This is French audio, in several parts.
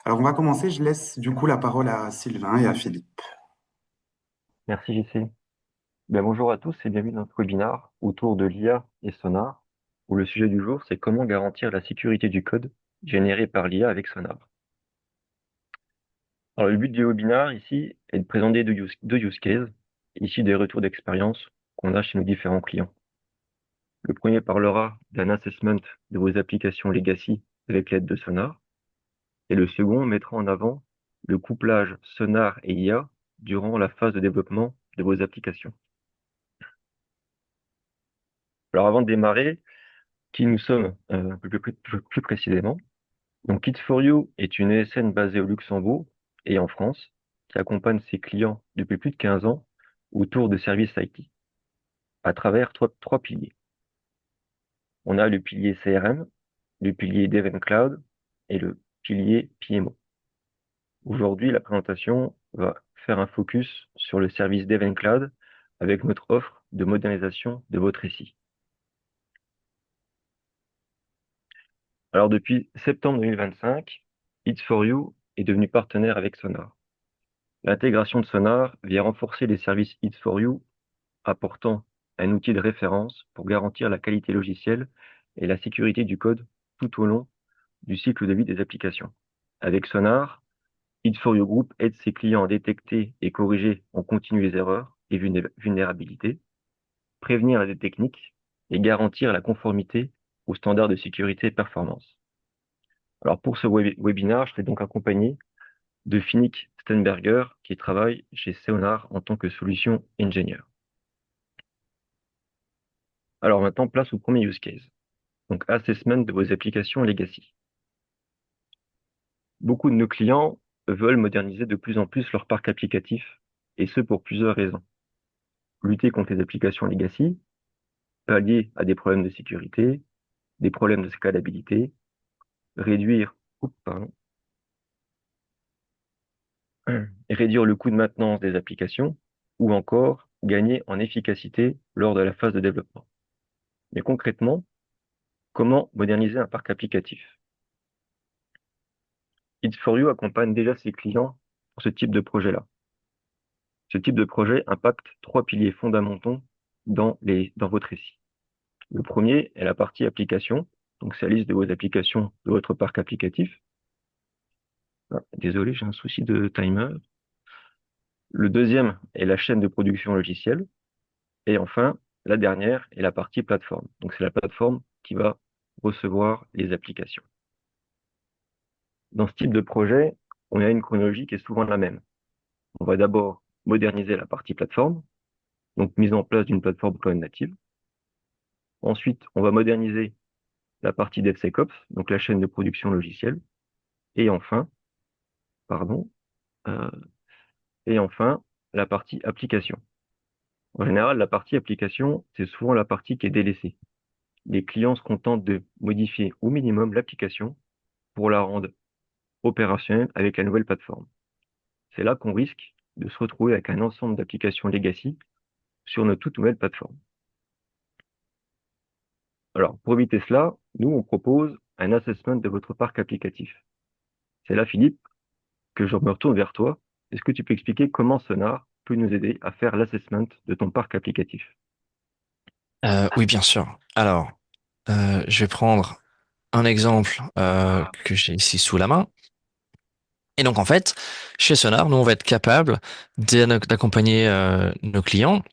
Alors, on va commencer. Je laisse du coup la parole à Sylvain et à Philippe. Merci JC. Bonjour à tous et bienvenue dans ce webinaire autour de l'IA et Sonar, où le sujet du jour c'est comment garantir la sécurité du code généré par l'IA avec Sonar. Alors le but du webinaire ici est de présenter deux use cases issus des retours d'expérience qu'on a chez nos différents clients. Le premier parlera d'un assessment de vos applications legacy avec l'aide de Sonar, et le second mettra en avant le couplage Sonar et IA durant la phase de développement de vos applications. Alors avant de démarrer, qui nous sommes un peu plus précisément. Donc Kit4U est une ESN basée au Luxembourg et en France qui accompagne ses clients depuis plus de 15 ans autour de services IT à travers trois piliers. On a le pilier CRM, le pilier Dev Cloud et le pilier PMO. Aujourd'hui, la présentation va faire un focus sur le service Dev Cloud avec notre offre de modernisation de votre SI. Alors depuis septembre 2025, It's4You est devenu partenaire avec Sonar. L'intégration de Sonar vient renforcer les services It's4You, apportant un outil de référence pour garantir la qualité logicielle et la sécurité du code tout au long du cycle de vie des applications. Avec Sonar, It's4You Group aide ses clients à détecter et corriger en continu les erreurs et vulnérabilités, prévenir les techniques et garantir la conformité aux standards de sécurité et performance. Alors pour ce webinaire, je serai donc accompagné de Finnick Stenberger, qui travaille chez Sonar en tant que solution ingénieur. Alors maintenant, place au premier use case. Donc, assessment de vos applications legacy. Beaucoup de nos clients veulent moderniser de plus en plus leur parc applicatif, et ce pour plusieurs raisons. Lutter contre les applications legacy, pallier à des problèmes de sécurité, des problèmes de scalabilité, réduire, réduire le coût de maintenance des applications, ou encore gagner en efficacité lors de la phase de développement. Mais concrètement, comment moderniser un parc applicatif? It's4You accompagne déjà ses clients pour ce type de projet-là. Ce type de projet impacte trois piliers fondamentaux dans votre SI. Le premier est la partie application, donc c'est la liste de vos applications de votre parc applicatif. Ah, désolé, j'ai un souci de timer. Le deuxième est la chaîne de production logicielle. Et enfin, la dernière est la partie plateforme. Donc c'est la plateforme qui va recevoir les applications. Dans ce type de projet, on a une chronologie qui est souvent la même. On va d'abord moderniser la partie plateforme, donc mise en place d'une plateforme cloud native. Ensuite, on va moderniser la partie DevSecOps, donc la chaîne de production logicielle. Et enfin, pardon, euh, et enfin, la partie application. En général, la partie application, c'est souvent la partie qui est délaissée. Les clients se contentent de modifier au minimum l'application pour la rendre opérationnelle avec la nouvelle plateforme. C'est là qu'on risque de se retrouver avec un ensemble d'applications legacy sur notre toute nouvelle plateforme. Alors, pour éviter cela, nous, on propose un assessment de votre parc applicatif. C'est là, Philippe, que je me retourne vers toi. Est-ce que tu peux expliquer comment Sonar peut nous aider à faire l'assessment de ton parc applicatif? Oui, bien sûr. Alors, je vais prendre un exemple que j'ai ici sous la main. Et donc, en fait, chez Sonar, nous, on va être capable d'accompagner nos clients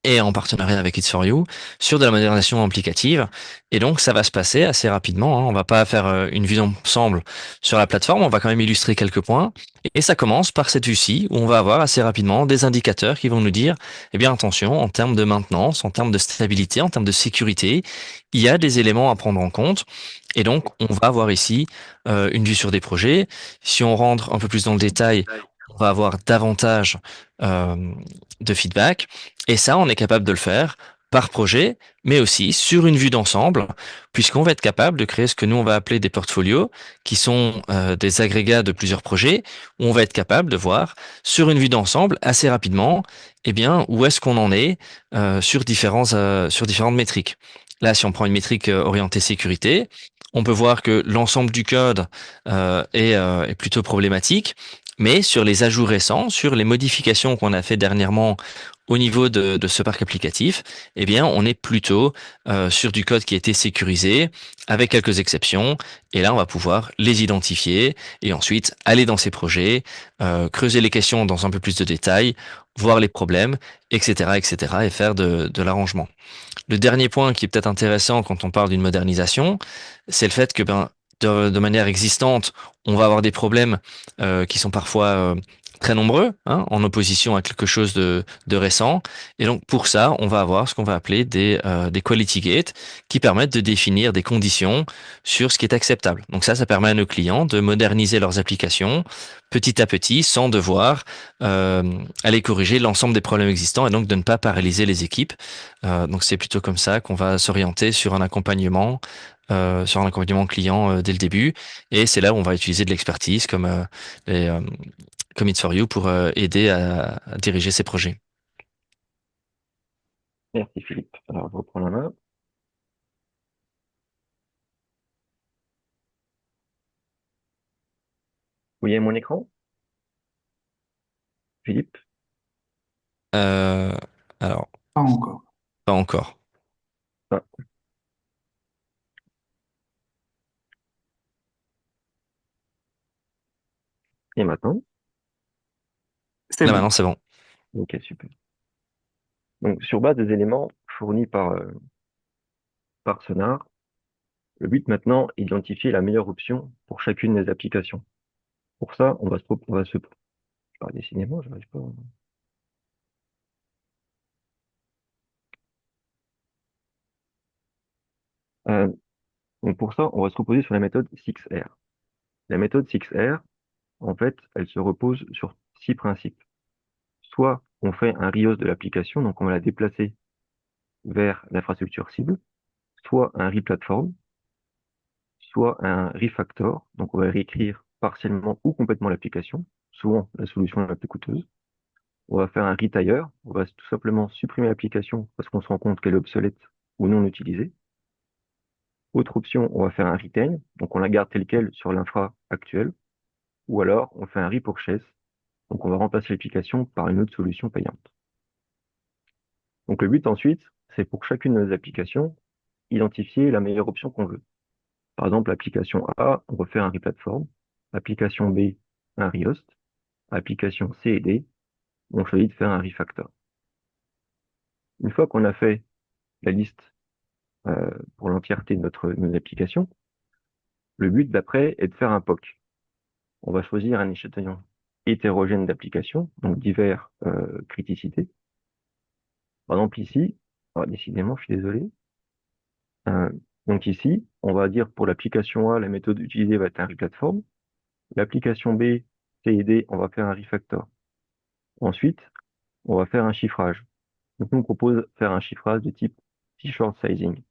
et en partenariat avec It's for You sur de la modernisation applicative. Et donc, ça va se passer assez rapidement, hein. On va pas faire une vue d'ensemble sur la plateforme, on va quand même illustrer quelques points. Et ça commence par cette vue-ci où on va avoir assez rapidement des indicateurs qui vont nous dire, eh bien, attention, en termes de maintenance, en termes de stabilité, en termes de sécurité, il y a des éléments à prendre en compte. Et donc, on va avoir ici une vue sur des projets. Si on rentre un peu plus dans le détail, on va avoir davantage euh, de feedback. Et ça, on est capable de le faire par projet, mais aussi sur une vue d'ensemble, puisqu'on va être capable de créer ce que nous, on va appeler des portfolios, qui sont des agrégats de plusieurs projets, où on va être capable de voir sur une vue d'ensemble assez rapidement, eh bien, où est-ce qu'on en est sur différentes métriques. là, si on prend une métrique orientée sécurité, on peut voir que l'ensemble du code est plutôt problématique, mais sur les ajouts récents, sur les modifications qu'on a fait dernièrement au niveau de ce parc applicatif, eh bien, on est plutôt sur du code qui a été sécurisé, avec quelques exceptions, et là, on va pouvoir les identifier, et ensuite aller dans ces projets, creuser les questions dans un peu plus de détails, voir les problèmes, etc., etc., et faire de l'arrangement. Le dernier point qui est peut-être intéressant quand on parle d'une modernisation, c'est le fait que de manière existante, on va avoir des problèmes qui sont parfois très nombreux, hein, en opposition à quelque chose de récent. Et donc pour ça, on va avoir ce qu'on va appeler des quality gates qui permettent de définir des conditions sur ce qui est acceptable. Donc ça permet à nos clients de moderniser leurs applications petit à petit sans devoir euh, aller corriger l'ensemble des problèmes existants et donc de ne pas paralyser les équipes. Donc c'est plutôt comme ça qu'on va s'orienter sur un accompagnement client dès le début. Et c'est là où on va utiliser de l'expertise les, euh, comme It's for You pour aider à diriger ces projets. Merci Philippe. Alors, je reprends la main. Vous voyez mon écran, Philippe? Euh, alors, Pas encore. pas encore. Ah, et maintenant? C'est Là bon. maintenant, c'est bon. Ok, super. Donc, sur base des éléments fournis par Sonar, le but maintenant est d'identifier la meilleure option pour chacune des applications. Pour ça, on va se, ah, décidément, j'arrive pas. Euh, donc pour ça, on va se reposer sur la méthode 6R. La méthode 6R, en fait, elle se repose sur 6 principes. Soit on fait un RIOS de l'application, donc on va la déplacer vers l'infrastructure cible, soit un replatform, soit un refactor, donc on va réécrire partiellement ou complètement l'application, souvent la solution la plus coûteuse. On va faire un retire, on va tout simplement supprimer l'application parce qu'on se rend compte qu'elle est obsolète ou non utilisée. Autre option, on va faire un retain, donc on la garde telle quelle sur l'infra actuelle, ou alors on fait un repurchase, donc on va remplacer l'application par une autre solution payante. Donc le but ensuite, c'est pour chacune de nos applications, identifier la meilleure option qu'on veut. Par exemple, l'application A, on va faire un replatform, application B, un rehost, application C et D, on choisit de faire un refactor. Une fois qu'on a fait la liste pour l'entièreté de nos applications, le but d'après est de faire un POC. On va choisir un échantillon hétérogène d'applications, donc divers criticités. Par exemple ici, décidément, je suis désolé. Euh, donc ici, on va dire pour l'application A, la méthode utilisée va être un replatform. L'application B, C et D, on va faire un refactor. Ensuite, on va faire un chiffrage. Donc nous, on propose de faire un chiffrage de type t-short sizing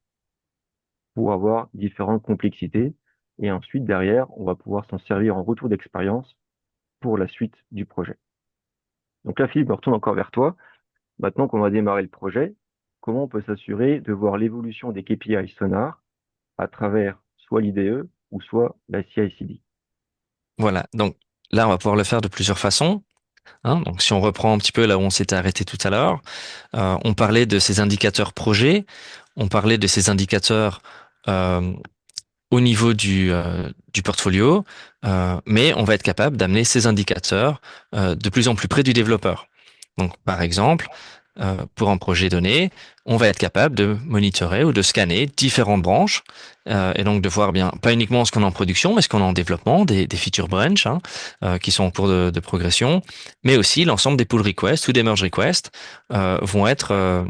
pour avoir différentes complexités. Et ensuite, derrière, on va pouvoir s'en servir en retour d'expérience pour la suite du projet. Donc là, Philippe, je me retourne encore vers toi. Maintenant qu'on va démarrer le projet, comment on peut s'assurer de voir l'évolution des KPI Sonar à travers soit l'IDE ou soit la CI/CD? Voilà. Donc là, on va pouvoir le faire de plusieurs façons. Hein. Donc si on reprend un petit peu là où on s'était arrêté tout à l'heure, on parlait de ces indicateurs projets, on parlait de ces indicateurs euh, au niveau du portfolio, mais on va être capable d'amener ces indicateurs de plus en plus près du développeur. Donc, par exemple, pour un projet donné, on va être capable de monitorer ou de scanner différentes branches et donc de voir bien, pas uniquement ce qu'on a en production, mais ce qu'on a en développement, des feature branch qui sont en cours de progression, mais aussi l'ensemble des pull requests ou des merge requests vont être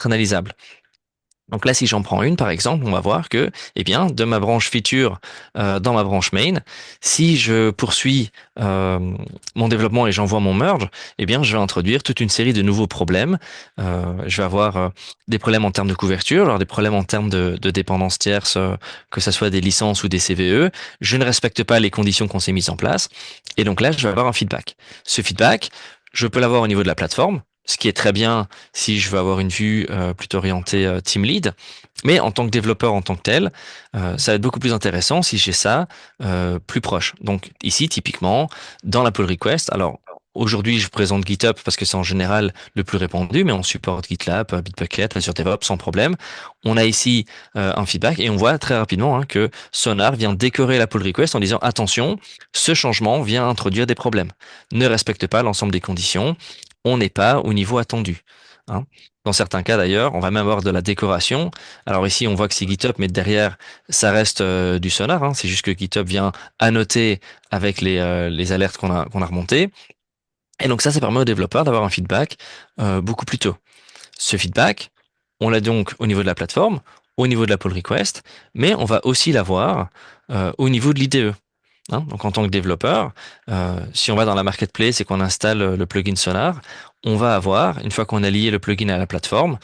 analysables. Donc là, si j'en prends une, par exemple, on va voir que, eh bien, de ma branche feature dans ma branche main, si je poursuis mon développement et j'envoie mon merge, eh bien, je vais introduire toute une série de nouveaux problèmes. Je vais avoir des problèmes en termes de couverture, alors des problèmes en termes de dépendance tierce, que ce soit des licences ou des CVE. Je ne respecte pas les conditions qu'on s'est mises en place. Et donc là, je vais avoir un feedback. Ce feedback, je peux l'avoir au niveau de la plateforme. ce qui est très bien si je veux avoir une vue plutôt orientée team lead. Mais en tant que développeur en tant que tel, ça va être beaucoup plus intéressant si j'ai ça plus proche. Donc ici, typiquement, dans la pull request, alors aujourd'hui, je présente GitHub parce que c'est en général le plus répandu, mais on supporte GitLab, Bitbucket, Azure DevOps sans problème. On a ici un feedback et on voit très rapidement que Sonar vient décorer la pull request en disant attention, ce changement vient introduire des problèmes. Ne respecte pas l'ensemble des conditions. On n'est pas au niveau attendu. Hein. Dans certains cas d'ailleurs, on va même avoir de la décoration. Alors ici, on voit que c'est GitHub, mais derrière, ça reste du Sonar. Hein. C'est juste que GitHub vient annoter avec les alertes qu'on a remontées. Et donc ça permet aux développeurs d'avoir un feedback beaucoup plus tôt. Ce feedback, on l'a donc au niveau de la plateforme, au niveau de la pull request, mais on va aussi l'avoir au niveau de l'IDE. Hein. Donc en tant que développeur, si on va dans la marketplace et qu'on installe le plugin Sonar, on va avoir, une fois qu'on a lié le plugin à la plateforme,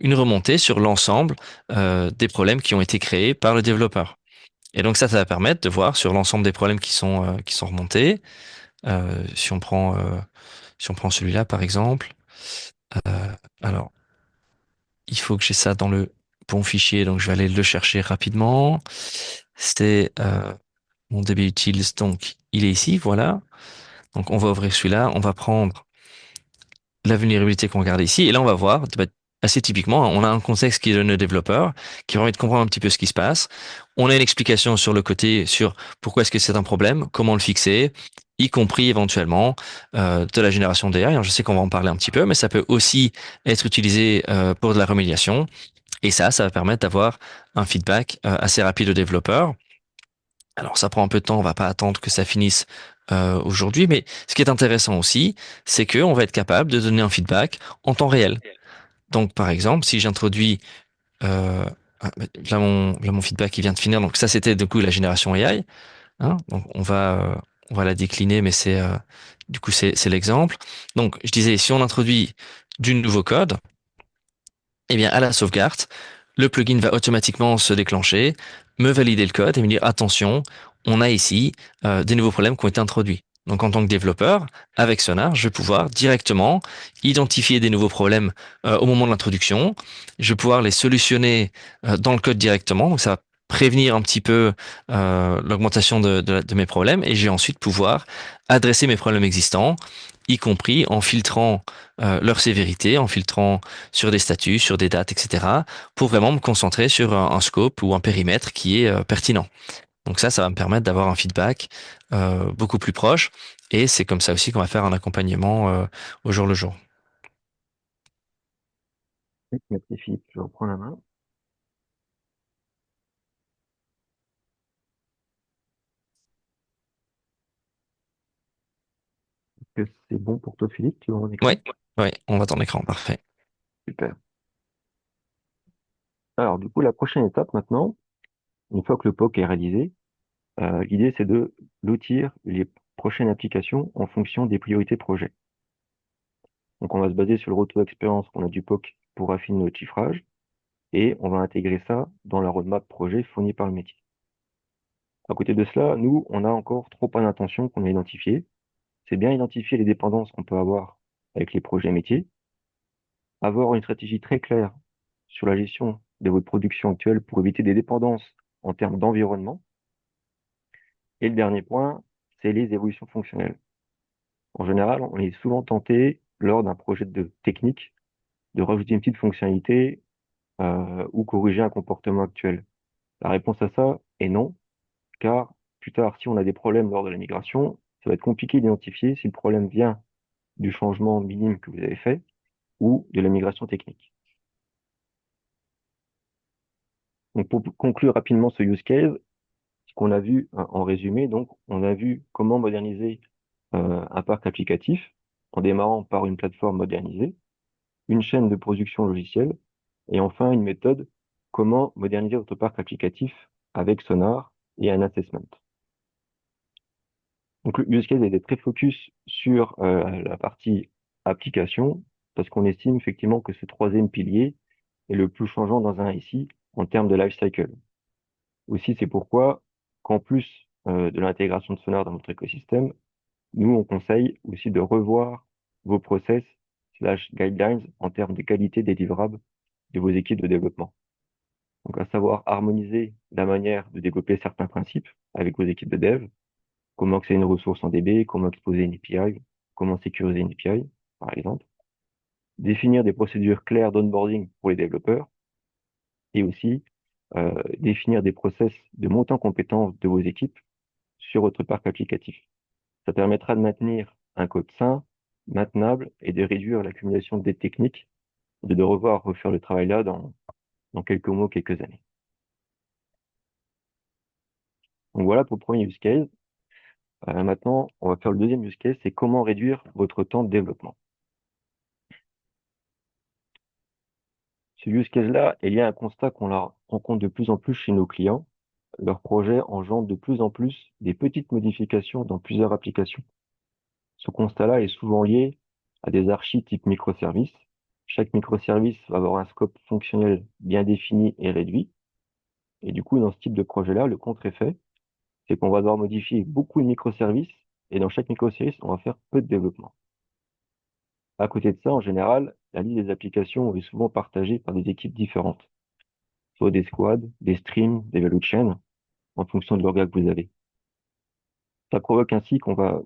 une remontée sur l'ensemble des problèmes qui ont été créés par le développeur. Et donc ça va permettre de voir sur l'ensemble des problèmes qui sont remontés. Si on prend celui-là par exemple, alors il faut que j'ai ça dans le bon fichier, donc je vais aller le chercher rapidement. C'est mon DB utils, donc il est ici, voilà. Donc on va ouvrir celui-là, on va prendre la vulnérabilité qu'on regarde ici, et là on va voir, bah, assez typiquement, on a un contexte qui donne au développeur, qui permet de comprendre un petit peu ce qui se passe. On a une explication sur le côté, sur pourquoi est-ce que c'est un problème, comment le fixer, y compris éventuellement de la génération d'AI. Je sais qu'on va en parler un petit peu, mais ça peut aussi être utilisé pour de la remédiation. Et ça va permettre d'avoir un feedback assez rapide au développeur. Alors ça prend un peu de temps, on va pas attendre que ça finisse aujourd'hui, mais ce qui est intéressant aussi, c'est qu'on va être capable de donner un feedback en temps réel. Donc par exemple, si j'introduis euh, là mon feedback qui vient de finir, donc ça c'était du coup la génération AI, hein, donc on va la décliner, mais du coup c'est l'exemple. Donc je disais, si on introduit du nouveau code, eh bien, à la sauvegarde, le plugin va automatiquement se déclencher, me valider le code et me dire attention, on a ici des nouveaux problèmes qui ont été introduits. Donc, en tant que développeur, avec Sonar, je vais pouvoir directement identifier des nouveaux problèmes au moment de l'introduction. Je vais pouvoir les solutionner dans le code directement. Donc, ça va prévenir un petit peu l'augmentation de mes problèmes et je vais ensuite pouvoir adresser mes problèmes existants, y compris en filtrant leur sévérité, en filtrant sur des statuts, sur des dates, etc., pour vraiment me concentrer sur un scope ou un périmètre qui est pertinent. Donc ça va me permettre d'avoir un feedback beaucoup plus proche, et c'est comme ça aussi qu'on va faire un accompagnement au jour le jour. Merci Philippe, je reprends la main. Est-ce que c'est bon pour toi Philippe? Tu vois mon Oui, écran? oui, on va dans l'écran, parfait. Super. Alors du coup, la prochaine étape maintenant, une fois que le POC est réalisé, l'idée c'est de lotir les prochaines applications en fonction des priorités projet. Donc on va se baser sur le retour d'expérience qu'on a du POC pour affiner notre chiffrage, et on va intégrer ça dans la roadmap projet fournie par le métier. À côté de cela, nous, on a encore trois points d'intention qu'on a identifiés. C'est bien identifier les dépendances qu'on peut avoir avec les projets métiers, avoir une stratégie très claire sur la gestion de votre production actuelle pour éviter des dépendances en termes d'environnement. Et le dernier point, c'est les évolutions fonctionnelles. En général, on est souvent tenté, lors d'un projet de technique, de rajouter une petite fonctionnalité ou corriger un comportement actuel. La réponse à ça est non, car plus tard, si on a des problèmes lors de la migration, ça va être compliqué d'identifier si le problème vient du changement minime que vous avez fait ou de la migration technique. Donc pour conclure rapidement ce use case, ce qu'on a vu en résumé, donc on a vu comment moderniser un parc applicatif en démarrant par une plateforme modernisée, une chaîne de production logicielle et enfin une méthode comment moderniser votre parc applicatif avec Sonar et un assessment. Donc le use case était très focus sur la partie application parce qu'on estime effectivement que ce troisième pilier est le plus changeant dans un SI en termes de life cycle. Aussi, c'est pourquoi, qu'en plus de l'intégration de Sonar dans votre écosystème, nous, on conseille aussi de revoir vos process guidelines en termes de qualité des livrables de vos équipes de développement. Donc, à savoir harmoniser la manière de développer certains principes avec vos équipes de dev, comment créer une ressource en DB, comment exposer une API, comment sécuriser une API, par exemple. Définir des procédures claires d'onboarding pour les développeurs et aussi définir des process de montée en compétence de vos équipes sur votre parc applicatif. Ça permettra de maintenir un code sain, maintenable et de réduire l'accumulation de dettes techniques, de revoir refaire le travail là dans quelques mois, quelques années. Donc voilà pour le premier use case. Maintenant, on va faire le deuxième use case, c'est comment réduire votre temps de développement. Ce use case-là est lié à un constat qu'on rencontre de plus en plus chez nos clients. Leurs projets engendrent de plus en plus des petites modifications dans plusieurs applications. Ce constat-là est souvent lié à des archis type microservices. Chaque microservice va avoir un scope fonctionnel bien défini et réduit. Et du coup, dans ce type de projet-là, le contre-effet, c'est qu'on va devoir modifier beaucoup de microservices et dans chaque microservice, on va faire peu de développement. À côté de ça, en général, la liste des applications est souvent partagée par des équipes différentes, soit des squads, des streams, des value chains, en fonction de l'orga que vous avez. Ça provoque ainsi qu'on va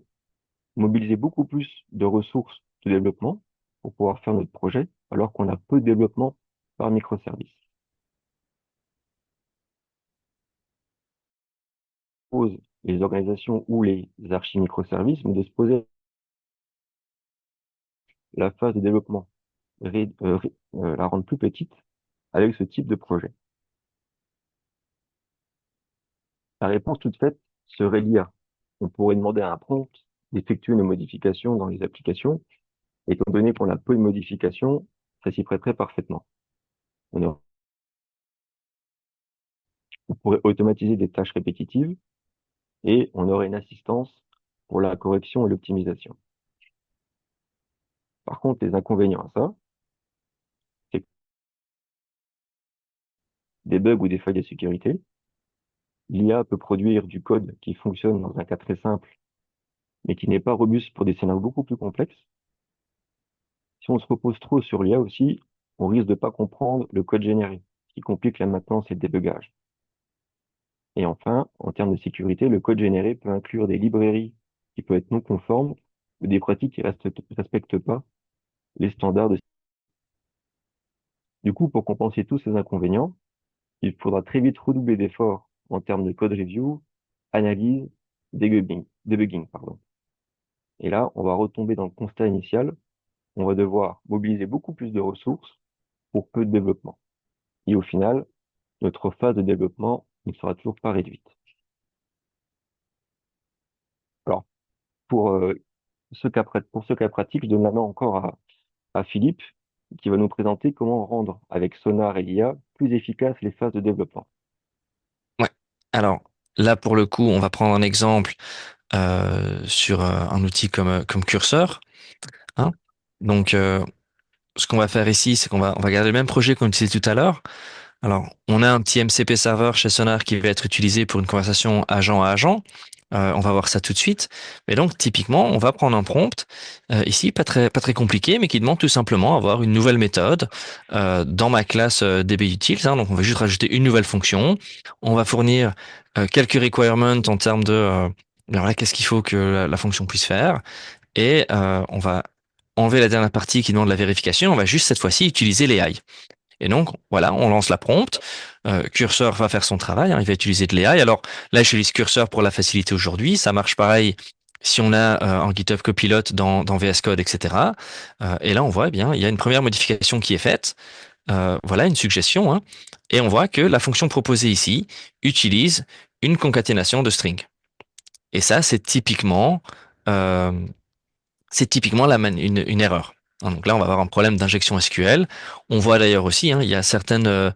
mobiliser beaucoup plus de ressources de développement pour pouvoir faire notre projet, alors qu'on a peu de développement par microservice. Pose les organisations ou les archi microservices, mais de se poser la phase de développement, la rendre plus petite avec ce type de projet. La réponse toute faite serait l'IA. On pourrait demander à un prompt d'effectuer une modification dans les applications. Étant donné qu'on a peu de modifications, ça s'y prêterait parfaitement. On pourrait automatiser des tâches répétitives et on aurait une assistance pour la correction et l'optimisation. Par contre, les inconvénients à ça, c'est des bugs ou des failles de sécurité. L'IA peut produire du code qui fonctionne dans un cas très simple, mais qui n'est pas robuste pour des scénarios beaucoup plus complexes. Si on se repose trop sur l'IA aussi, on risque de pas comprendre le code généré, ce qui complique la maintenance et le débugage. Et enfin, en termes de sécurité, le code généré peut inclure des librairies qui peuvent être non conformes ou des pratiques qui respectent pas les standards de. Du coup, pour compenser tous ces inconvénients, il faudra très vite redoubler d'efforts en termes de code review, analyse, debugging, pardon. Et là, on va retomber dans le constat initial. On va devoir mobiliser beaucoup plus de ressources pour peu de développement. Et au final, notre phase de développement ne sera toujours pas réduite. Alors, pour pour ce cas pratique, je donne la main encore à Philippe, qui va nous présenter comment rendre avec Sonar et l'IA plus efficaces les phases de développement. Ouais. Alors là, pour le coup, on va prendre un exemple sur un outil comme Cursor, hein. Donc, ce qu'on va faire ici, c'est on va garder le même projet qu'on utilisait tout à l'heure. Alors, on a un petit MCP serveur chez Sonar qui va être utilisé pour une conversation agent à agent. On va voir ça tout de suite. Mais donc, typiquement, on va prendre un prompt ici, pas très compliqué, mais qui demande tout simplement à avoir une nouvelle méthode dans ma classe DBUtils, hein. Donc, on va juste rajouter une nouvelle fonction. On va fournir quelques requirements en termes de alors là, qu'est-ce qu'il faut que la fonction puisse faire. Et on va enlever la dernière partie qui demande la vérification. On va juste cette fois-ci utiliser les AI. Et donc, voilà, on lance la prompt. Cursor va faire son travail, hein, il va utiliser de l'AI. Alors là, j'utilise Cursor pour la facilité aujourd'hui. Ça marche pareil si on a un GitHub Copilot dans VS Code, etc. Et là, on voit, eh bien, il y a une première modification qui est faite. Voilà, une suggestion, hein. Et on voit que la fonction proposée ici utilise une concaténation de string. Et ça, euh, c'est typiquement une erreur. Hein, donc là, on va avoir un problème d'injection SQL. On voit d'ailleurs aussi, hein, il y a certaines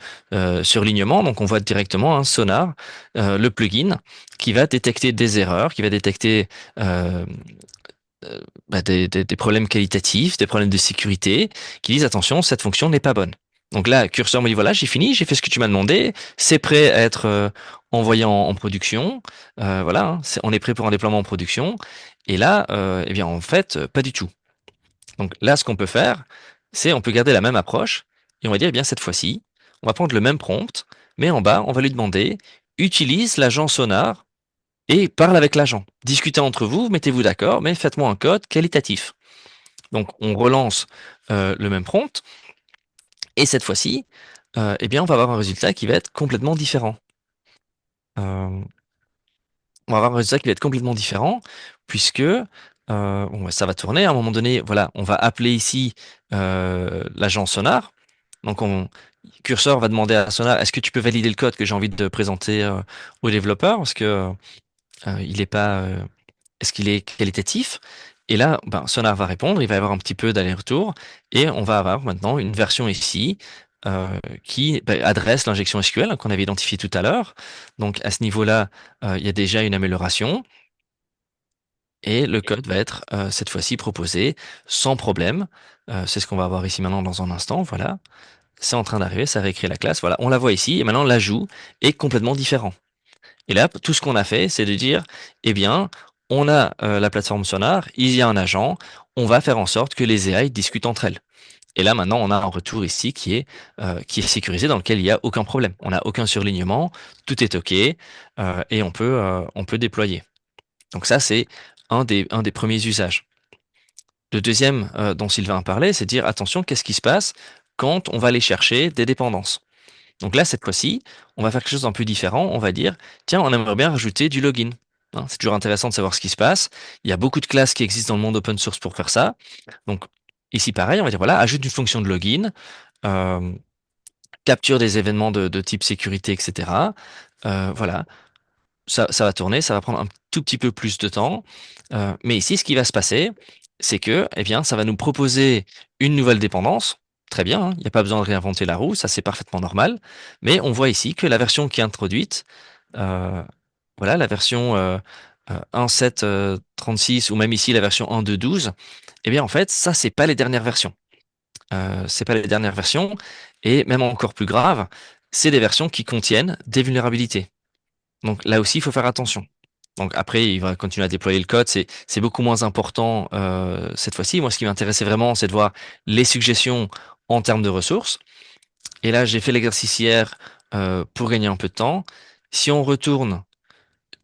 surlignements. Donc on voit directement Sonar, le plugin, qui va détecter des erreurs, qui va détecter euh, des problèmes qualitatifs, des problèmes de sécurité, qui disent attention, cette fonction n'est pas bonne. Donc là, Cursor me dit voilà, j'ai fini, j'ai fait ce que tu m'as demandé, c'est prêt à être envoyé en production. Voilà, hein, on est prêt pour un déploiement en production. Et là, eh bien en fait, pas du tout. Donc là, ce qu'on peut faire, c'est on peut garder la même approche et on va dire, eh bien, cette fois-ci, on va prendre le même prompt, mais en bas, on va lui demander, utilise l'agent Sonar et parle avec l'agent. Discutez entre vous, mettez-vous d'accord, mais faites-moi un code qualitatif. Donc on relance le même prompt et cette fois-ci, eh bien, on va avoir un résultat qui va être complètement différent. Euh, on va avoir un résultat qui va être complètement différent puisque bon, ouais, ça va tourner. À un moment donné, voilà, on va appeler ici l'agent Sonar. Donc, curseur va demander à Sonar, est-ce que tu peux valider le code que j'ai envie de présenter au développeur parce que il est pas, est-ce qu'il est qualitatif? Et là, ben, Sonar va répondre, il va y avoir un petit peu d'aller-retour et on va avoir maintenant une version ici euh, qui ben, adresse l'injection SQL qu'on avait identifiée tout à l'heure. Donc à ce niveau-là, il y a déjà une amélioration et le code va être cette fois-ci proposé sans problème. C'est ce qu'on va avoir ici maintenant dans un instant. Voilà, c'est en train d'arriver, ça réécrit la classe. Voilà, on la voit ici et maintenant l'ajout est complètement différent. Et là, tout ce qu'on a fait, c'est de dire, eh bien, on a la plateforme Sonar, il y a un agent, on va faire en sorte que les AI discutent entre elles. Et là, maintenant, on a un retour ici qui est sécurisé, dans lequel il n'y a aucun problème. On n'a aucun surlignement, tout est OK, et on peut déployer. Donc ça, c'est un des premiers usages. Le deuxième dont Sylvain a parlé, c'est de dire, attention, qu'est-ce qui se passe quand on va aller chercher des dépendances? Donc là, cette fois-ci, on va faire quelque chose d'un peu différent. On va dire, tiens, on aimerait bien rajouter du login. Hein, c'est toujours intéressant de savoir ce qui se passe. Il y a beaucoup de classes qui existent dans le monde open source pour faire ça. Donc ici, pareil, on va dire, voilà, ajoute une fonction de login, euh, capture des événements de type sécurité, etc. Voilà, ça va tourner, ça va prendre un tout petit peu plus de temps. Mais ici, ce qui va se passer, c'est que, eh bien, ça va nous proposer une nouvelle dépendance. Très bien, hein, il n'y a pas besoin de réinventer la roue, ça c'est parfaitement normal. Mais on voit ici que la version qui est introduite, euh, voilà, la version 1.7.36 ou même ici la version 1.2.12, eh bien en fait, ça c'est pas les dernières versions. C'est pas les dernières versions, et même encore plus grave, c'est des versions qui contiennent des vulnérabilités. Donc là aussi, il faut faire attention. Donc après, il va continuer à déployer le code. C'est beaucoup moins important cette fois-ci. Moi, ce qui m'intéressait vraiment, c'est de voir les suggestions en termes de ressources. Et là, j'ai fait l'exercice hier pour gagner un peu de temps. Si on retourne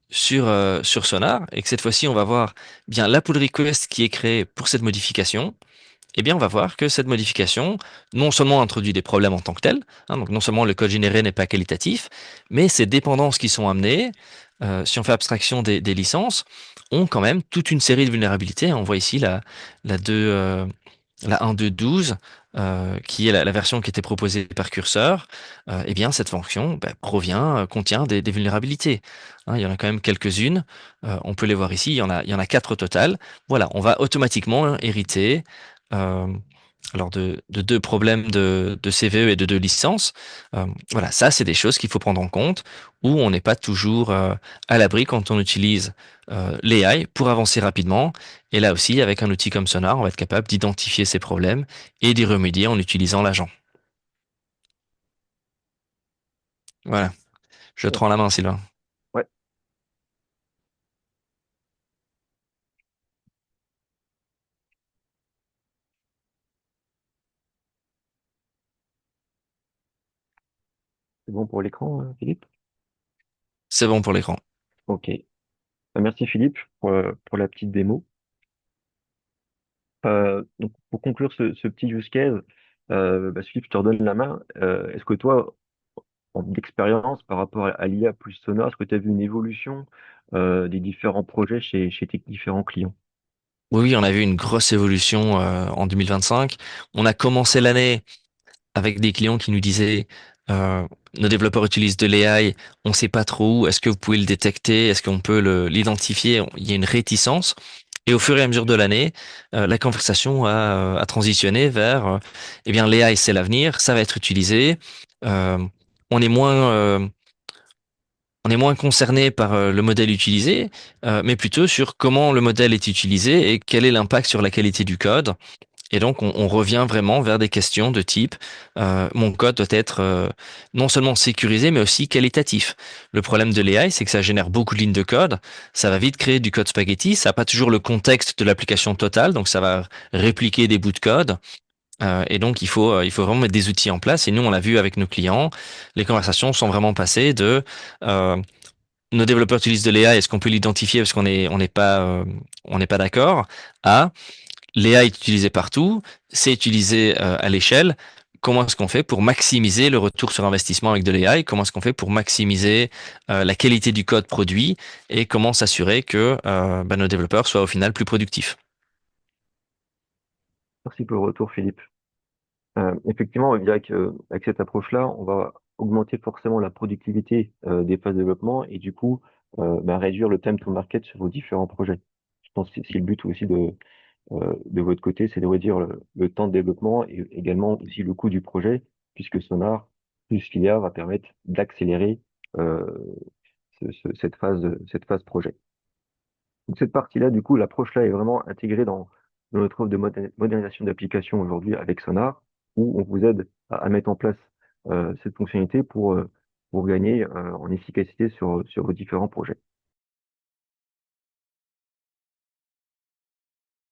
sur Sonar et que cette fois-ci, on va voir bien la pull request qui est créée pour cette modification, eh bien, on va voir que cette modification non seulement introduit des problèmes en tant que tel, hein, donc non seulement le code généré n'est pas qualitatif, mais ces dépendances qui sont amenées, si on fait abstraction des licences, ont quand même toute une série de vulnérabilités. On voit ici la 2, la 1.2.12, qui est la version qui était proposée par Curseur. Eh bien, cette fonction ben, contient des vulnérabilités. Hein, il y en a quand même quelques-unes. On peut les voir ici. Il y en a quatre au total. Voilà, on va automatiquement hériter euh, alors de deux problèmes de CVE et de deux licences. Voilà, ça, c'est des choses qu'il faut prendre en compte où on n'est pas toujours à l'abri quand on utilise l'AI pour avancer rapidement. Et là aussi, avec un outil comme Sonar, on va être capable d'identifier ces problèmes et d'y remédier en utilisant l'agent. Voilà, je te Bon. rends la main, Sylvain. Ouais, c'est bon pour l'écran, Philippe? C'est bon pour l'écran. Ok. Merci Philippe pour la petite démo. Donc pour conclure ce petit use case, bah, Philippe, je te redonne la main. Est-ce que toi, en d'expérience par rapport à l'IA plus Sonar, est-ce que tu as vu une évolution des différents projets chez tes différents clients? Oui, oui, on a vu une grosse évolution en 2025. On a commencé l'année avec des clients qui nous disaient nos développeurs utilisent de l'AI, on ne sait pas trop où, est-ce que vous pouvez le détecter, est-ce qu'on peut l'identifier? Il y a une réticence. Et au fur et à mesure de l'année, la conversation a transitionné vers eh bien l'AI c'est l'avenir, ça va être utilisé. Euh, on est on est moins concerné par le modèle utilisé, mais plutôt sur comment le modèle est utilisé et quel est l'impact sur la qualité du code. Et donc, on revient vraiment vers des questions de type, mon code doit être non seulement sécurisé, mais aussi qualitatif. Le problème de l'AI, c'est que ça génère beaucoup de lignes de code, ça va vite créer du code spaghetti, ça n'a pas toujours le contexte de l'application totale, donc ça va répliquer des bouts de code. Et donc, il faut vraiment mettre des outils en place. Et nous, on l'a vu avec nos clients, les conversations sont vraiment passées de euh, nos développeurs utilisent de l'AI, est-ce qu'on peut l'identifier parce on n'est pas d'accord, à l'AI est utilisé partout, c'est utilisé à l'échelle. Comment est-ce qu'on fait pour maximiser le retour sur investissement avec de l'AI? Comment est-ce qu'on fait pour maximiser la qualité du code produit et comment s'assurer que nos développeurs soient au final plus productifs? Merci pour le retour, Philippe. Effectivement, on dirait avec cette approche-là, on va augmenter forcément la productivité des phases de développement et du coup réduire le time to market sur vos différents projets. Je pense que c'est le but aussi de votre côté, c'est de réduire le temps de développement et également aussi le coût du projet, puisque Sonar plus Filia va permettre d'accélérer euh, cette phase projet. Donc cette partie-là, du coup, l'approche-là est vraiment intégrée dans notre offre de modernisation d'application aujourd'hui avec Sonar, où on vous aide à mettre en place cette fonctionnalité pour gagner en efficacité sur vos différents projets.